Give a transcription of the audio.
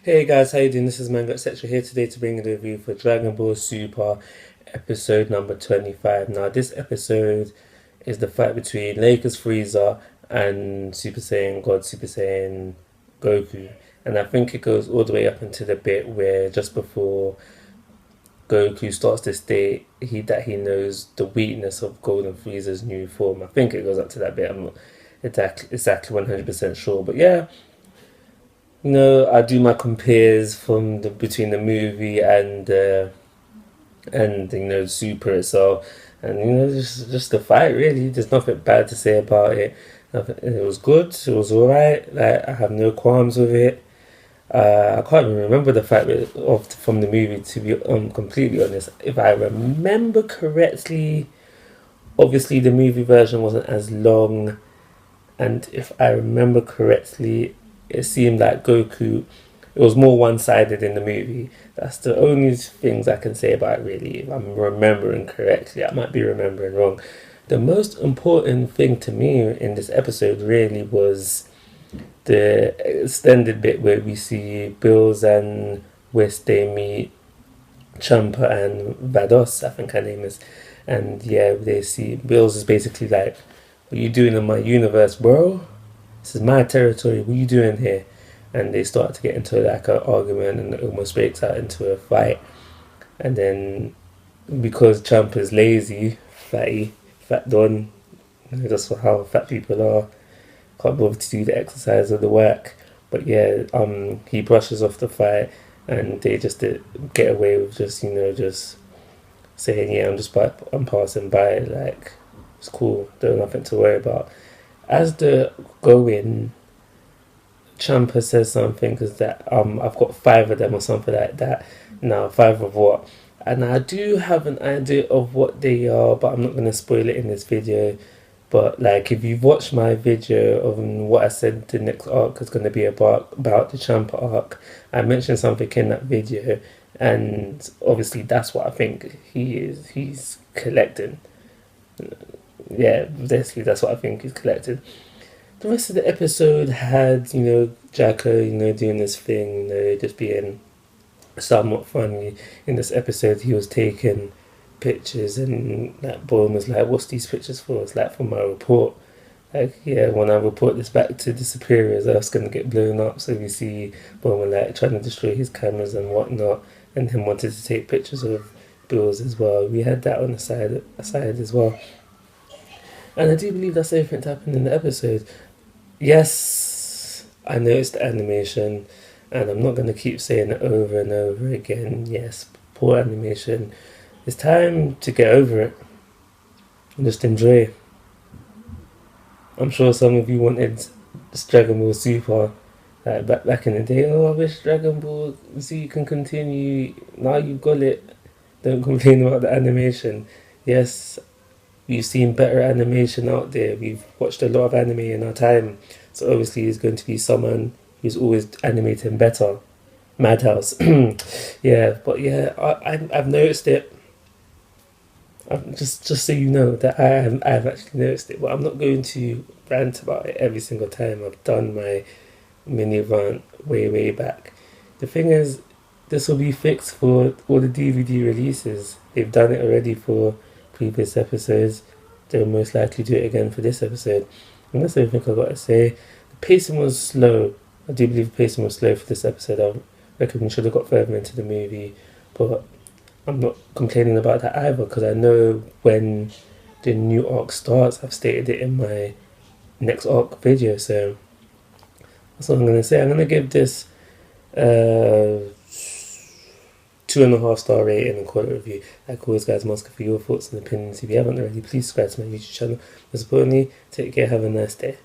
Hey guys, how you doing? This is Mango etc. here today to bring you the review for Dragon Ball Super episode number 25. Now, this episode is the fight between Lakers Frieza and Super Saiyan God, Super Saiyan Goku. And I think it goes all the way up into the bit where just before Goku starts to state he knows the weakness of Golden Frieza's new form. I think it goes up to that bit. I'm not exactly 100% sure, but yeah. I do my compares from between the movie and Super itself, and just the fight. Really, there's nothing bad to say about it. It was good. It was alright. Like, I have no qualms with it. I can't even remember the fight from the movie, to be completely honest. If I remember correctly, obviously the movie version wasn't as long, and if I remember correctly, it seemed like Goku, it was more one-sided in the movie. That's the only things I can say about it, really. If I'm remembering correctly, I might be remembering wrong. The most important thing to me in this episode really was the extended bit where we see Bills and West, they meet Champa and Vados, I think her name is. And yeah, they see Bills is basically like, what are you doing in my universe, bro? This is my territory. What are you doing here? And they start to get into like an argument, and it almost breaks out into a fight. And then because Champ is lazy, fat Don, that's how fat people are. Can't bother to do the exercise or the work. But yeah, he brushes off the fight, and they just get away with just saying, yeah, I'm passing by. Like, it's cool. There's nothing to worry about. As the going, Champa says something because that I've got 5 of them or something like that. Now, 5 of what? And I do have an idea of what they are, but I'm not going to spoil it in this video. But like, if you've watched my video of what I said the next arc is going to be about the Champa arc, I mentioned something in that video, and obviously that's what I think he's collecting. Yeah, basically that's what I think he's collected. The rest of the episode had, Jacko, doing this thing, just being somewhat funny. In this episode, he was taking pictures, and that boy was like, "What's these pictures for?" It's like, for my report. Like, yeah, when I report this back to the superiors, I was gonna get blown up. So we see Bulma like trying to destroy his cameras and whatnot, and him wanted to take pictures of Bills as well. We had that on the side as well. And I do believe that's everything that happened in the episode. Yes, I noticed the animation, and I'm not going to keep saying it over and over again. Yes, poor animation. It's time to get over it and just enjoy. I'm sure some of you wanted Dragon Ball Super, like back in the day. Oh, I wish Dragon Ball Z can continue. Now you've got it. Don't complain about the animation. Yes, we've seen better animation out there. We've watched a lot of anime in our time. So obviously there's going to be someone who's always animating better. Madhouse. Yeah, but yeah, I've noticed it. Just so you know that I've actually noticed it. But I'm not going to rant about it every single time. I've done my mini rant way back. The thing is, this will be fixed for all the DVD releases. They've done it already for previous episodes. They'll most likely do it again for this episode. And that's everything I've got to say. The pacing was slow. I do believe the pacing was slow for this episode. I reckon we should have got further into the movie, but I'm not complaining about that either, because I know when the new arc starts. I've stated it in my next arc video, so that's what I'm going to say. I'm going to give this 2.5 star rating and call it a review. Like always, guys, I'm asking for your thoughts and opinions. If you haven't already, please subscribe to my YouTube channel. Most importantly, take care, have a nice day.